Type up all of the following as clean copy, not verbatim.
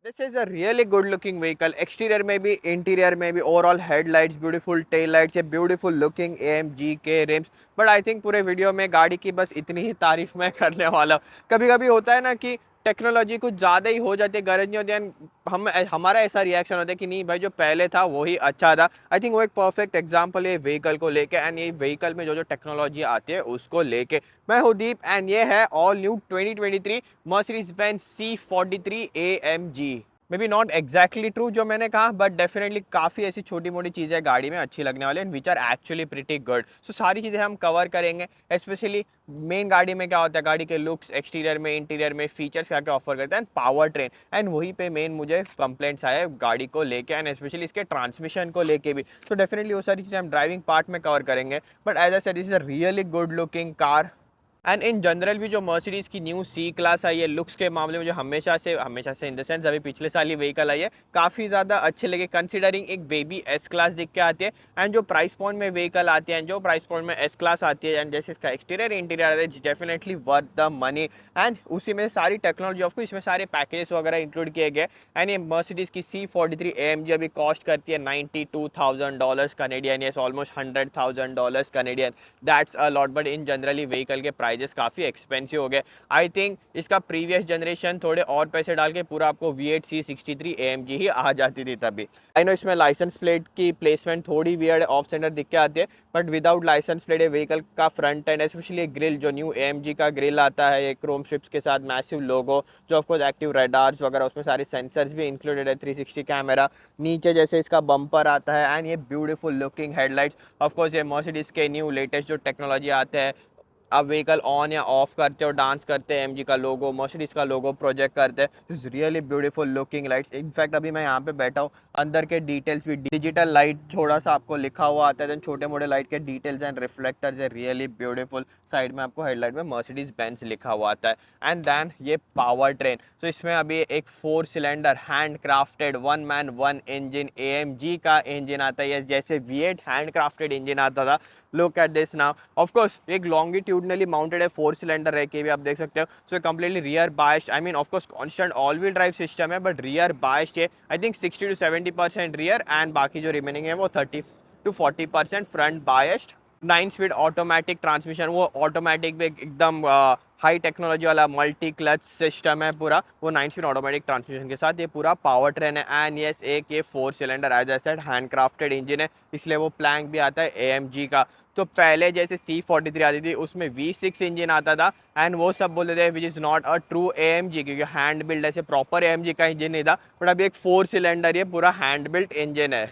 This is a really good looking vehicle, exterior में भी interior में भी, overall headlights beautiful, tail lights, ये ब्यूटीफुल लुकिंग AMG के रिम्स। बट आई थिंक पूरे वीडियो में गाड़ी की बस इतनी ही तारीफ मैं करने वाला हूँ। कभी कभी होता है ना कि टेक्नोलॉजी कुछ ज़्यादा ही हो जाती है, गरज नहीं होती है, हम हमारा ऐसा रिएक्शन होता है कि नहीं भाई जो पहले था वो ही अच्छा था। आई थिंक वो एक परफेक्ट एग्जाम्पल है व्हीकल को लेके, एंड ये व्हीकल में जो जो टेक्नोलॉजी आती है उसको लेके। मैं हूँ दीप एंड ये है all new 2023 Mercedes Benz C43 AMG। May be not exactly true जो मैंने कहा, बट डेफिनेटली काफ़ी ऐसी छोटी मोटी चीज़ें गाड़ी में अच्छी लगने वाली हैं, which are actually pretty good. So सारी चीज़ें हम कवर करेंगे, स्पेशली मेन गाड़ी में क्या होता है, गाड़ी के लुक्स, एक्सटीरियर में, इंटीरियर में, फीचर्स क्या क्या ऑफर करते हैं, पावर ट्रेन, एंड वहीं पे मेन मुझे कंप्लेंट्स आए गाड़ी को लेके, एंड स्पेशली इसके ट्रांसमिशन को लेके भी। तो डेफिनेटली वो सारी चीज़ें हम ड्राइविंग पार्ट में कवर करेंगे। But as I said, this is a really good looking car. And in general भी जो मर्सिडीज़ की न्यू C क्लास आई है, लुक्स के मामले में जो हमेशा से इन द सेंस अभी पिछले साल ही व्हीकल आई है, काफ़ी ज़्यादा अच्छे लगे कंसीडरिंग एक बेबी S क्लास दिख के आती है। एंड जो प्राइस पॉइंट में व्हीकल आती है, एंड जो प्राइस पॉइंट में S क्लास आती है, एंड जैसे इसका एक्सटीरियर इंटीरियर आता है, definitely worth the money. And उसी में सारी टेक्नोलॉजी ऑफ इसमें सारे पैकेजेस वगैरह इंक्लूड किए गए। एंड ये मर्सिडीज़ की C43 AMG अभी कॉस्ट करती है $92,000 Canadian, yes almost $100,000 Canadian. That's a lot, but in generally vehicle के प्राइजेस काफ़ी एक्सपेंसिव हो गए। आई थिंक इसका प्रीवियस जनरेशन थोड़े और पैसे डाल के पूरा आपको V8 C63 AMG ही आ जाती थी तभी। आई नो इसमें लाइसेंस प्लेट की प्लेसमेंट थोड़ी वियर्ड ऑफ सेंटर दिख के आती है, बट विदाउट लाइसेंस प्लेट ये व्हीकल का फ्रंट एंड स्पेशली ग्रिल, जो न्यू AMG का ग्रिल आता है, ये क्रोम स्ट्रिप्स के साथ मैसिव लोगो, जो ऑफकोर्स एक्टिव रेडार्स वगैरह, उसमें सारे सेंसर्स भी इंक्लूडेड है, 360 कैमरा, नीचे जैसे इसका बम्पर आता है, एंड ये ब्यूटीफुल लुकिंग हेडलाइट्स। ऑफकोर्स ये मर्सिडीज के न्यू लेटेस्ट जो टेक्नोलॉजी आते हैं, आप व्हीकल ऑन या ऑफ करते हो, डांस करते हैं, AMG का लोगो, मर्सिडीज का लोगो प्रोजेक्ट करते हैं। This really beautiful looking lights. In fact अभी मैं यहाँ पे बैठा हूँ, अंदर के डिटेल्स भी डिजिटल लाइट थोड़ा सा आपको लिखा हुआ आता है, देन छोटे मोटे लाइट के डिटेल्स एंड रिफ्लेक्टर्स है रियली ब्यूटीफुल। साइड में आपको हेडलाइट में मर्सिडीज बेंज लिखा हुआ आता है। एंड देन ये पावर ट्रेन, तो इसमें अभी एक 4 cylinder hand crafted 1 man 1 engine AMG का इंजन आता है, जैसे V8 हैंड क्राफ्टेड इंजन आता था। Look at this now, of course एक लॉन्गिट्यूडनली माउंटेड है, 4 सिलेंडर रह के भी आप देख सकते हो। So completely rear biased, I mean of course constant all wheel drive system है, बट रियर बायस्ड है। I think 60 to 70% rear, and बाकी जो रिमेनिंग है वो 30 to 40% front biased. 9 speed automatic transmission, वो ऑटोमेटिक भी एकदम हाई टेक्नोलॉजी वाला मल्टी क्लच सिस्टम है पूरा, वो 9 स्पीड ऑटोमेटिक ट्रांसमिशन के साथ ये पूरा पावर ट्रेन है। एंड यस, एक ये 4 cylinder as I said handcrafted engine है, इसलिए वो प्लैंक भी आता है AMG का। तो पहले जैसे C43 आती थी उसमें V6 इंजन आता था, एंड वो सब बोलते थे which is not a true AMG, क्योंकि हैंड बिल्ड ऐसे प्रॉपर AMG का इंजन नहीं था। बट अभी एक 4 सिलेंडर ये पूरा हैंड बिल्ट इंजन है,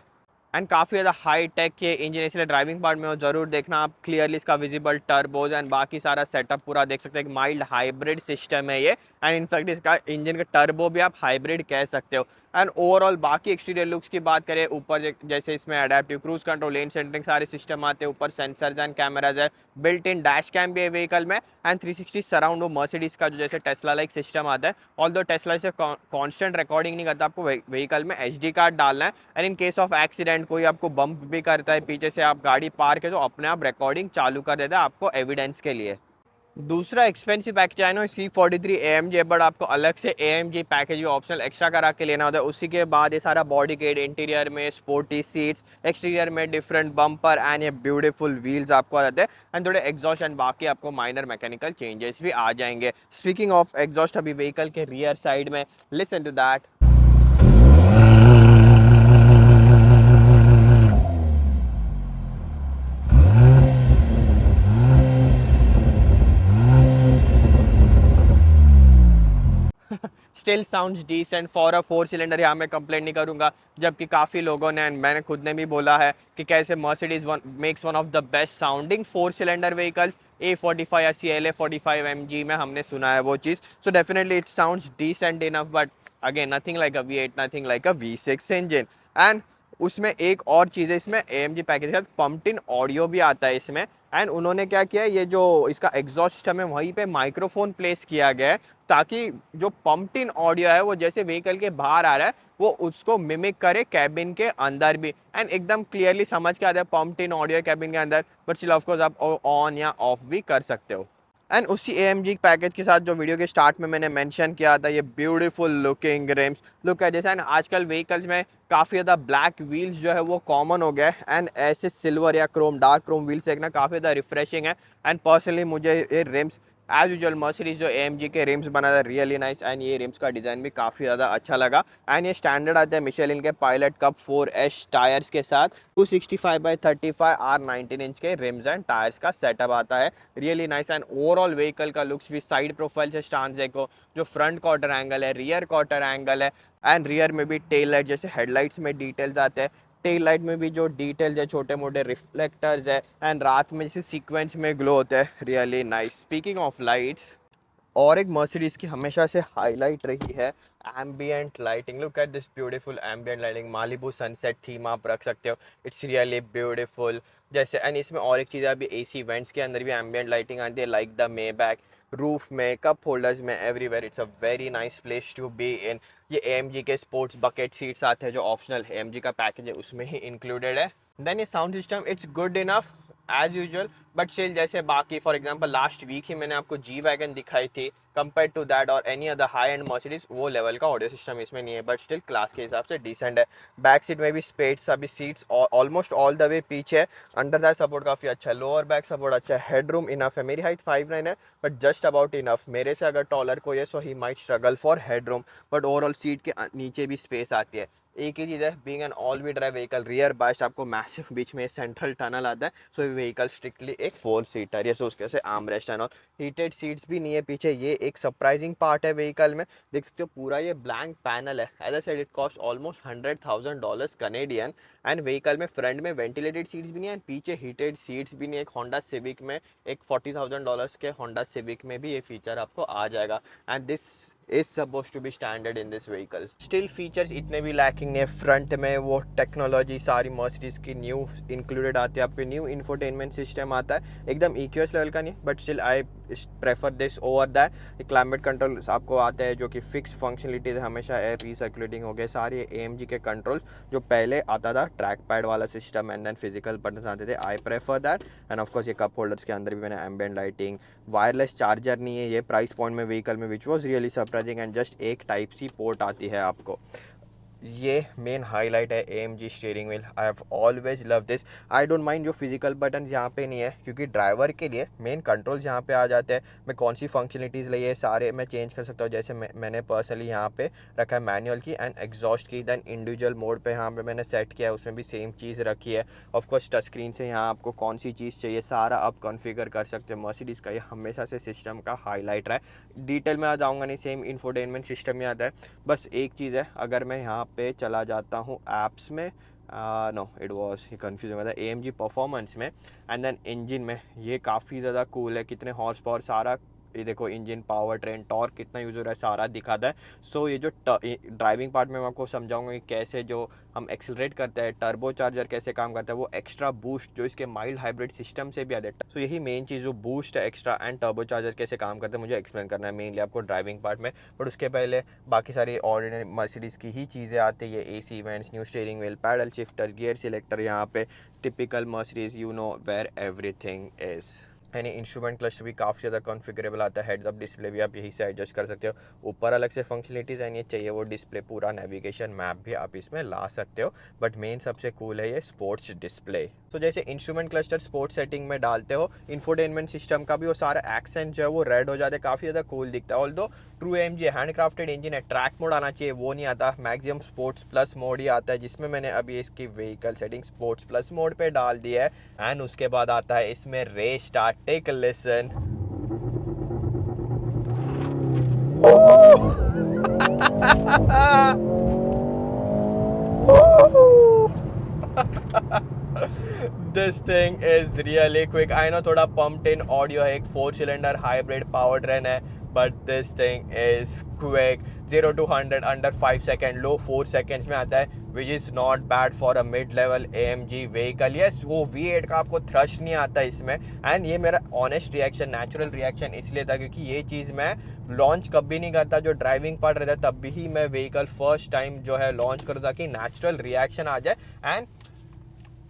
एंड काफ़ी ज़्यादा हाई टेक के इंजन, इसलिए ड्राइविंग पार्ट में ज़रूर देखना आप क्लियरली इसका विजिबल टर्बोज एंड बाकी सारा सेटअप पूरा देख सकते हैं। एक माइल्ड हाइब्रिड सिस्टम है ये, एंड इनफैक्ट इसका इंजन का टर्बो भी आप हाइब्रिड कह सकते हो। एंड ओवरऑल बाकी एक्सटीरियर लुक्स की बात करें, ऊपर जैसे इसमें अडेप्टिव क्रूज कंट्रोल, लेन सेंटरिंग सारे सिस्टम आते हैं, ऊपर सेंसर्स एंड कैमराज है, बिल्ट इन डैश कैम भी है व्हीकल में, एंड 360 सराउंड वो मर्सिडीज का जो जैसे टेस्ला लाइक सिस्टम आता है। ऑल्दो टेस्ला से कॉन्स्टेंट रिकॉर्डिंग नहीं करता, आपको व्हीकल में SD कार्ड डालना है, and in case of accident कोई आपको बम्प भी करता है पीछे से, आप गाड़ी पार्क है तो अपने आप रिकॉर्डिंग चालू कर देता है आपको एविडेंस के लिए। दूसरा एक्सपेंसिव पैकेज है ना C43 AMG, बट आपको अलग से AMG पैकेज भी ऑप्शनल एक्स्ट्रा करा के लेना होता है। उसी के बाद ये सारा बॉडी किट, इंटीरियर में स्पोर्टी सीट्स, एक्सटीरियर में डिफरेंट बम्पर, एंड ये ब्यूटीफुल व्हील्स आपको आ जाते हैं, एंड थोड़े एग्जॉस्ट एंड बाकी आपको माइनर मैकेनिकल चेंजेस भी आ जाएंगे। स्पीकिंग ऑफ एग्जॉस्ट, अभी व्हीकल के रियर साइड में listen to that. Still sounds decent for a 4 cylinder, यहाँ मैं कंप्लेंट नहीं करूँगा। जबकि काफ़ी लोगों ने एंड मैंने खुद ने भी बोला है कि कैसे Mercedes makes one of the best sounding 4 cylinder vehicles, A45 या CLA45 MG में हमने सुना है वो चीज़। So definitely it sounds decent enough, but again nothing like a V8, nothing like a V6 engine. And उसमें एक और चीज़ है, इसमें AMG पैकेज के साथ पम्प्ड इन ऑडियो भी आता है इसमें। एंड उन्होंने क्या किया है, ये जो इसका एग्जॉस्ट सिस्टम है वहीं पे माइक्रोफोन प्लेस किया गया है, ताकि जो पम्प्ड इन ऑडियो है वो जैसे व्हीकल के बाहर आ रहा है वो उसको मिमिक करे कैबिन के अंदर भी, एंड एकदम क्लियरली समझ के आता है पम्प्ड इन ऑडियो कैबिन के अंदर। बट स्टिल ऑफ कोर्स आप ऑन या ऑफ भी कर सकते हो। एंड उसी AMG पैकेज के साथ जो वीडियो के स्टार्ट में मैंने मेंशन किया था, ये ब्यूटीफुल लुकिंग रिम्स लुक है। जैसे आजकल व्हीकल्स में काफ़ी ज़्यादा ब्लैक व्हील्स जो है वो कॉमन हो गया है, एंड ऐसे सिल्वर या क्रोम डार्क क्रोम व्हील्स देखना काफ़ी ज़्यादा रिफ्रेशिंग है। एंड पर्सनली मुझे ये रिम्स एज यूजुअल मर्सिडीज जो AMG के रिम्स बना था रियली नाइस, एंड ये रिम्स का डिज़ाइन भी काफ़ी ज़्यादा अच्छा लगा। एंड ये स्टैंडर्ड आता है मिशेलिन के पायलट कप 4S टायर्स के साथ 265/35 R19 इंच के रिम्स एंड टायर्स का सेटअप आता है, really nice. And overall vehicle का लुक्स भी साइड प्रोफाइल से स्टांस देखो, जो फ्रंट क्वार्टर एंगल है, रियर क्वार्टर एंगल है, एंड रियर में भी टेल लाइट जैसे हेडलाइट्स में डिटेल्स आते हैं, टेल लाइट में भी जो डिटेल्स है, छोटे मोटे रिफ्लेक्टर्स है, एंड रात में जैसे सीक्वेंस में ग्लो होता है, really nice. Speaking of lights, और एक मर्सिडीज की हमेशा से हाईलाइट रही है ambient lighting. Look at this beautiful ambient lighting, Malibu sunset theme आप रख सकते हो, इट्स रियली ब्यूटीफुल। जैसे एंड इसमें और एक चीज़ है, अभी AC वेंट्स के अंदर भी एम्बियंट लाइटिंग आती है, like the Maybach roof में, कप होल्डर्स में, everywhere. It's a very nice place to be in. ये AMG के स्पोर्ट्स बकेट सीट्स आते हैं जो ऑप्शनल AMG का पैकेज है उसमें ही इंक्लूडेड है। देन ये sound system it's good enough as usual, but still जैसे बाकी फॉर एग्जांपल लास्ट वीक ही मैंने आपको जी वैगन दिखाई थी, कंपेयर टू दैट और any other high end Mercedes, वो लेवल का ऑडियो सिस्टम इसमें नहीं है, बट स्टिल क्लास के हिसाब से डिसेंट है। बैक सीट में भी स्पेस, अभी seats almost all the way पीछे है, अंडर दैट सपोर्ट काफ़ी अच्छा है, लोअर बैक सपोर्ट अच्छा है, हेड रूम इनफ है। मेरी हाइट 5'9" है, बट जस्ट अबाउट इनफ। मेरे से अगर टॉलर कोई है so he might struggle for head room, but overall seat के नीचे भी स्पेस आती है। एक ही चीज़ है, being an all wheel drive vehicle, rear bast आपको मैसिव बीच में सेंट्रल टनल आता है, सो व्हीकल स्ट्रिक्टली एक 4 सीटर है, सो उसके से arm rest and all. Heated seats भी नहीं है पीछे, ये एक सरप्राइजिंग पार्ट है व्हीकल में। देख सकते हो पूरा ये ब्लैंक पैनल है, as I said it cost almost $100,000 Canadian. And vehicle में फ्रंट में वेंटिलेटेड सीट्स भी नहीं है, पीछे हीटेड सीट्स भी नहीं है। एक होंडा सिविक में, एक $40,000 के होंडा सिविक में भी ये फीचर आपको आ जाएगा, and this is supposed to be standard in this vehicle. Still features इतने भी lacking नहीं है। फ्रंट में वो टेक्नोलॉजी सारी मर्सिडीज की न्यू इंक्लूडेड आती है, आपके न्यू इंफोटेनमेंट सिस्टम आता है, एकदम EQS लेवल का नहीं, but still I prefer this over that. Climate control आपको आता है जो कि फिक्स फंक्शनलिटीज है, हमेशा एयर रिसर्कुलेटिंग हो गए, सारे AMG के कंट्रोल जो पहले आता था ट्रैक पैड वाला system and then physical button आते थे, I prefer that. And of course ये कप होल्डर्स के अंदर भी मैंने एम्बियंट लाइटिंग, वायरलेस चार्जर नहीं है ये प्राइस पॉइंट में व्हीकल में, which was really surprising, and just एक टाइप सी पोर्ट आती है आपको। ये मेन हाईलाइट है AMG steering wheel, I have always love this. I don't mind जो फिजिकल बटन यहाँ पे नहीं है, क्योंकि ड्राइवर के लिए मेन कंट्रोल्स यहाँ पे आ जाते हैं। मैं कौन सी फंक्शनलिटीज़ लिए सारे मैं चेंज कर सकता हूँ, जैसे मैंने पर्सनली यहाँ पे रखा है मैनुअल की एंड एग्जॉस्ट की, देन इंडिविजुअल मोड पे यहाँ पे मैंने सेट किया है, उसमें भी सेम चीज़ रखी है। ऑफकोर्स टच स्क्रीन से यहाँ आपको कौन सी चीज़ चाहिए सारा आप कॉन्फ़िगर कर सकते हो। मर्सिडीज़ का ये हमेशा से सिस्टम का हाईलाइट रहा है, डिटेल में आ जाऊँगा नहीं, सेम इंफोटेनमेंट सिस्टम ही आता है। बस एक चीज़ है, अगर मैं यहाँ पे चला जाता हूँ ऐप्स में, नो इट वॉज कन्फ्यूज हो गया था, AMG परफॉर्मेंस में, एंड देन इंजन में, ये काफ़ी ज़्यादा कूल है, कितने हॉर्स पावर सारा ये देखो, इंजन पावर ट्रेन टॉर्क कितना यूज़ हो रहा है सारा दिखाता है। सो ये जो ड्राइविंग पार्ट में मैं आपको समझाऊंगा कि कैसे जो हम एक्सेलरेट करते हैं, टर्बो चार्जर कैसे काम करता है, वो एक्स्ट्रा बूस्ट जो इसके माइल्ड हाइब्रिड सिस्टम से भी आता है। सो यही मेन चीज़ जो बूस्ट है एक्स्ट्रा एंड टर्बो चार्जर कैसे काम करते हैं मुझे एक्सप्लेन करना है मेनली आपको ड्राइविंग पार्ट में। बट उसके पहले बाकी सारी ऑर्डिनरी मर्सिडीज़ की ही चीज़ें आती है, AC vents, new steering wheel, paddle shifter, gear selector, यहाँ पे typical Mercedes you know where everything is. यानी इंस्ट्रूमेंट क्लस्टर भी काफ़ी ज़्यादा कॉन्फ़िगरेबल आता है, हेड्स अप डिस्प्ले भी आप यहीं से एडजस्ट कर सकते हो, ऊपर अलग से फंक्शनलिटीज़ है, ये चाहिए वो डिस्प्ले, पूरा नेविगेशन मैप भी आप इसमें ला सकते हो। बट मेन सबसे कूल है ये स्पोर्ट्स डिस्प्ले। तो जैसे इंस्ट्रूमेंट क्लस्टर स्पोर्ट्स सेटिंग में डालते हो, इंफोटेनमेंट सिस्टम का भी वो सारा एक्सेंट जो है वो रेड हो जाते हैं, काफ़ी ज़्यादा कूल दिखता है। Although true AMG handcrafted engine है, ट्रैक मोड आना चाहिए, वो नहीं आता, मैक्सिमम स्पोर्ट्स प्लस मोड ही आता है, जिसमें मैंने अभी इसकी vehicle setting sports plus mode पे डाल दी है। एंड उसके बाद आता है इसमें race start, take a listen. This thing is really quick. I know थोड़ा pumped in audio है, एक 4 cylinder hybrid power train है, but this thing is quick. 0 to 100 under 5 seconds, low 4 seconds में आता है, which is not bad for a mid level AMG vehicle. Yes, वो V8 का आपको thrust नहीं आता इसमें, and ये मेरा honest reaction, natural reaction इसलिए था क्योंकि ये चीज़ मैं लॉन्च कभी नहीं करता, जो ड्राइविंग पार्ट रहता है तब भी मैं व्हीकल फर्स्ट टाइम जो है लॉन्च करूँ ताकि नेचुरल रिएक्शन आ जाए। एंड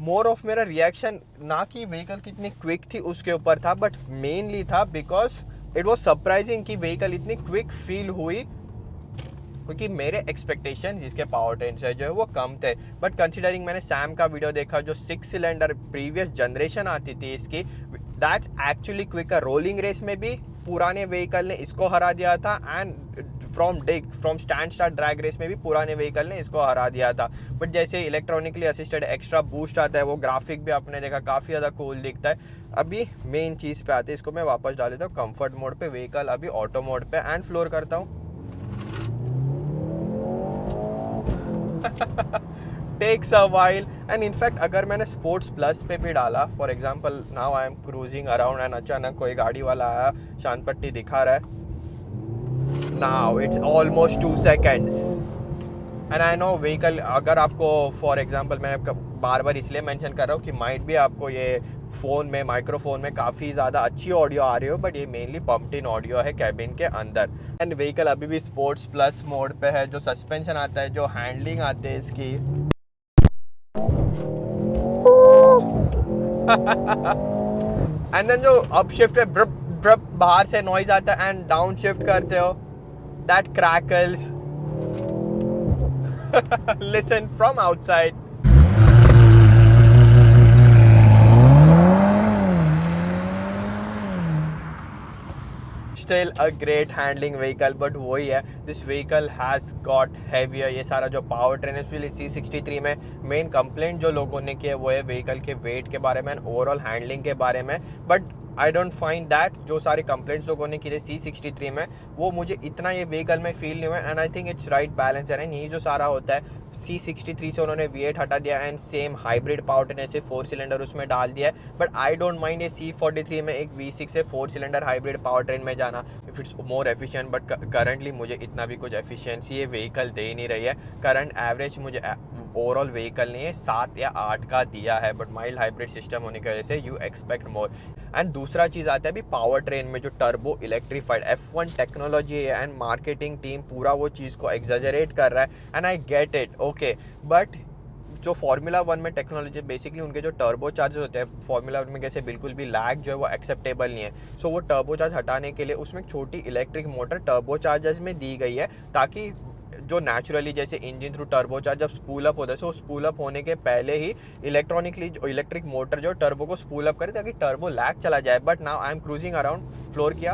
मोर ऑफ मेरा रिएक्शन ना कि व्हीकल कितनी क्विक थी उसके ऊपर था, बट मेनली था बिकॉज इट वॉज सरप्राइजिंग कि व्हीकल इतनी क्विक फील हुई, क्योंकि मेरे एक्सपेक्टेशन जिसके पावर ट्रेन से जो है वो कम थे। बट कंसिडरिंग मैंने सैम का वीडियो देखा जो 6 सिलेंडर प्रीवियस जनरेशन आती थी इसकी, that's actually quicker. Rolling race में भी पुराने व्हीकल ने इसको हरा दिया था, and from stand start drag race में भी पुराने व्हीकल ने इसको हरा दिया था। बट जैसे इलेक्ट्रॉनिकली असिस्टेड एक्स्ट्रा बूस्ट आता है, वो ग्राफिक भी आपने देखा काफ़ी ज़्यादा कूल दिखता है। अभी मेन चीज़ पे आते हैं, इसको मैं वापस डाल देता हूँ कंफर्ट मोड पे, व्हीकल अभी ऑटो मोड पे, एंड फ्लोर करता हूँ। Takes a while, and in fact अगर मैंने स्पोर्ट्स प्लस पे भी डाला, for example now I am cruising around and अचानक कोई गाड़ी वाला आया, शान पट्टी दिखा रहा है, now it's almost 2 seconds। And I know vehicle, अगर आपको फॉर एग्जांपल मैं बार बार इसलिए मेंशन कर रहा हूँ कि माइट भी आपको ये फ़ोन में माइक्रोफोन में काफ़ी ज़्यादा अच्छी ऑडियो आ रही हो, बट ये मेनली पम्प्ड इन ऑडियो है कैबिन के अंदर। एंड व्हीकल अभी भी स्पोर्ट्स प्लस मोड पे है। जो सस्पेंशन आता है, जो हैंडलिंग आती है इसकी एंड देन जो अप शिफ्ट है, ब्रप ब्रप बाहर से नॉइज आता है, एंड डाउन शिफ्ट करते हो, that crackles listen from outside. Still a great handling vehicle, but वही है, this vehicle has got heavier। ये सारा जो पावर ट्रेन है, स्पेशली C63 में मेन कंप्लेंट जो लोगों ने की है वो है व्हीकल के वेट के बारे में, ओवरऑल हैंडलिंग के बारे में। But I don't find that जो सारे कंप्लेंट्स लोगों ने की थे C63 में, वो मुझे इतना ये व्हीकल में फील नहीं हुआ। And I think it's right balance है। एंड ये जो सारा होता है, C63 से उन्होंने V8 हटा दिया and same hybrid power train से 4 सिलेंडर उसमें डाल दिया है। बट आई डोंट माइंड ये C43 में एक V6 से 4 सिलेंडर हाइब्रिड पावर ट्रेन में जाना, if it's more efficient. But currently मुझे इतना भी कुछ एफिशिएंसी ये व्हीकल दे ही नहीं रही है। करंट एवरेज मुझे ओवरऑल व्हीकल ने 7 या 8 का दिया है, बट माइल्ड हाइब्रिड सिस्टम होने की वजह से यू एक्सपेक्ट मोर। एंड दूसरा चीज़ आता है अभी पावर ट्रेन में जो टर्बो इलेक्ट्रीफाइड F1 टेक्नोलॉजी है, एंड मार्केटिंग टीम पूरा वो चीज़ को एग्जैजरेट कर रहा है, and I get it, okay. But जो फार्मूला 1 में टेक्नोलॉजी, बेसिकली उनके जो टर्बो चार्जेस होते हैं फार्मूला 1 में, कैसे बिल्कुल भी लैग जो है वो एक्सेप्टेबल नहीं है। सो वो टर्बो चार्ज हटाने के लिए उसमें एक छोटी इलेक्ट्रिक मोटर टर्बो चार्जर्स में दी गई है, ताकि जो नेचुरली जैसे इंजन थ्रू टर्बो चार्ज जब स्पूल अप होता है, सो स्पूल अप होने के पहले ही इलेक्ट्रॉनिकली जो इलेक्ट्रिक मोटर जो टर्बो को स्पूल अप करे, ताकि टर्बो लैग चला जाए। But now I am cruising around, floor किया,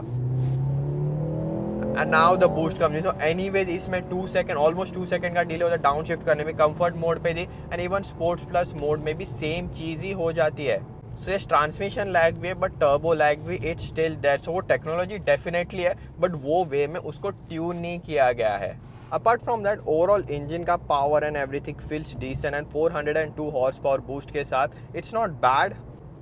and now the boost comes. So anyways इसमें 2 सेकंड, ऑलमोस्ट 2 सेकंड का डिले होता है डाउन शिफ्ट करने में। कंफर्ट मोड पे थी, and even sports plus mode में भी सेम चीज़ ही हो जाती है। सो ये ट्रांसमिशन लैग भी है, बट टर्बो लैग भी इट्स स्टिल दैट। सो वो टेक्नोलॉजी डेफिनेटली है, बट वो वे में उसको ट्यून नहीं किया गया है। Apart from that overall engine का power and everything feels decent, and 402 horse power boost के साथ इट्स नॉट बैड।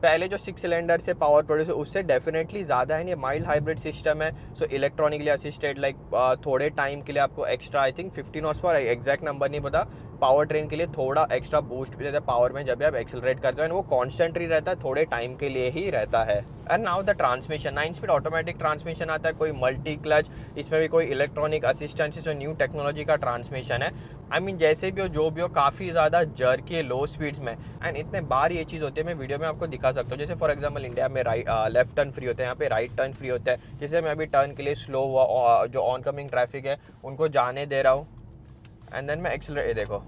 पहले जो 6 सिलेंडर से पावर प्रोड्यूस है उससे डेफिनेटली ज़्यादा है। ये माइल्ड हाइब्रिड सिस्टम है, सो इलेक्ट्रॉनिकली असिस्टेड, लाइक थोड़े टाइम के लिए आपको extra, I think 15 horse power, exact number नहीं पता, पावर ट्रेन के लिए थोड़ा एक्स्ट्रा बूस्ट भी देता है पावर में जब भी आप एक्सेलरेट करते हो, एंड वो कॉन्स्टेंट ही रहता है, थोड़े टाइम के लिए ही रहता है। And now the transmission, 9 speed automatic transmission आता है, कोई मल्टी क्लच, इसमें भी कोई इलेक्ट्रॉनिक असिस्टेंस, जो न्यू टेक्नोलॉजी का ट्रांसमिशन है। आई मीन जैसे भी हो जो भी हो, काफ़ी ज़्यादा जर्की है लो स्पीड्स में, एंड इतने बार ये चीज़ होती है, मैं वीडियो में आपको दिखा सकता हूँ। जैसे फॉर एग्जांपल इंडिया में लेफ्ट टर्न फ्री होता है, यहाँ पे राइट टर्न फ्री होता है। जैसे मैं अभी टर्न के लिए स्लो हुआ, जो ऑन कमिंग ट्रैफिक है उनको जाने दे रहा हूँ, एंड देन मैं एक्सेलरेट, देखो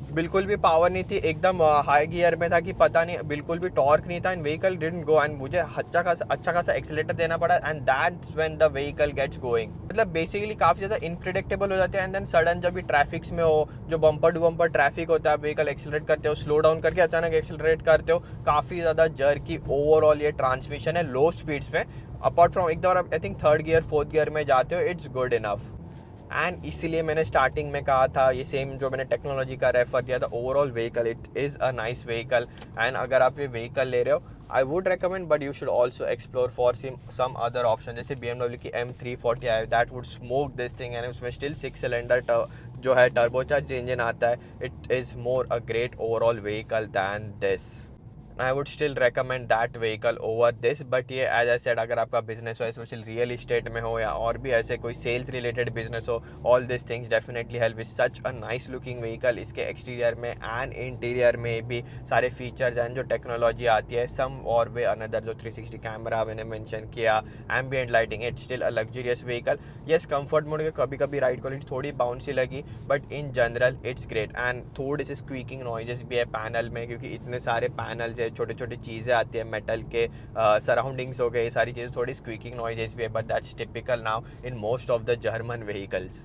बिल्कुल भी पावर नहीं थी, एकदम हाई गियर में था कि पता नहीं, बिल्कुल भी टॉर्क नहीं था, and vehicle didn't go, and मुझे अच्छा खासा एक्सीलेटर देना पड़ा, and that's when the vehicle gets going. मतलब बेसिकली काफ़ी ज़्यादा इनप्रिडिक्टेबल हो जाते हैं। एंड देन सडन जब भी ट्रैफिक्स में हो, जो बम्पर टू बम्पर ट्रैफिक होता है, व्हीकल एक्सीलरेट करते हो, स्लो डाउन करके अचानक एक्सीलरेट करते हो, काफ़ी ज़्यादा जर्की ओवरऑल ये ट्रांसमिशन है लो स्पीड्स में। अपार्ट फ्रॉम एक बार I think 3rd gear 4th gear में जाते हो, इट्स गुड इनफ। एंड इसीलिए मैंने स्टार्टिंग में कहा था, ये सेम जो मैंने टेक्नोलॉजी का रेफर किया था, overall vehicle it is a nice vehicle. And अगर आप ये व्हीकल ले रहे हो, I would recommend, but you should also explore for some other option. जैसे BMW की M340 है, that would smoke this thing, and उसमें स्टिल 6 सिलेंडर जो है टर्बोचार्ज इंजन आता है। It is more a great overall vehicle than this. I would still recommend that vehicle over this, but ये as I said, अगर आपका business हो, specially real estate में हो या और भी ऐसे कोई सेल्स रिलेटेड बिजनेस हो, all this things definitely help with such a nice looking vehicle. इसके एक्सटीरियर में एंड इंटीरियर में भी सारे फीचर्स एंड जो टेक्नोलॉजी आती है, सम और वे अनदर, जो 360 कैमरा मैंने मेंशन किया, ambient lighting, it's still a luxurious vehicle. Yes, comfort mode के कभी कभी राइड क्वालिटी थोड़ी बाउंसी लगी, but in general it's great. And थोड़ी सी स्क्वीकिंग नॉइजेस भी है पैनल में, क्योंकि इतने सारे पैनल जो छोटे छोटे चीज़ें आती है मेटल के, सराउंडिंग्स हो गए, ये सारी चीज़ें, थोड़ी स्क्वीकिंग नॉइजेस भी है, but that's typical now in most of the German vehicles.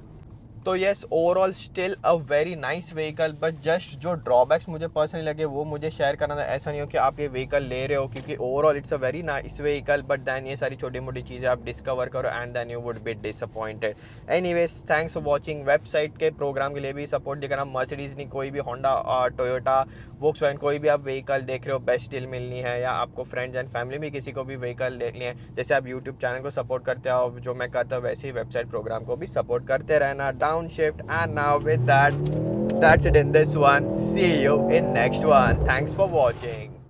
तो yes, overall still a very nice vehicle, but just जो ड्रॉबैक्स मुझे पर्सनली लगे वो मुझे शेयर करना था। ऐसा नहीं हो कि आप ये व्हीकल ले रहे हो क्योंकि overall it's a very nice vehicle, but than ये सारी छोटी मोटी चीज़ें आप डिस्कवर करो and then you would be disappointed. Anyways, thanks for watching. Website के प्रोग्राम के लिए भी सपोर्ट दिखा रहा, मर्सिडीज नहीं, कोई भी होंडा, टोयोटा, वोक्सवैगन, कोई भी आप व्हीकल देख रहे हो, बेस्ट डील मिलनी है, या आपको फ्रेंड्स एंड फैमिली में किसी को भी व्हीकल लेनी है, जैसे आप यूट्यूब चैनल को सपोर्ट करते हो, जो मैं करता हूँ, वैसे ही वेबसाइट प्रोग्राम को भी सपोर्ट करते रहना। Down shift. And now with that, that's it in this one. See you in next one. Thanks for watching.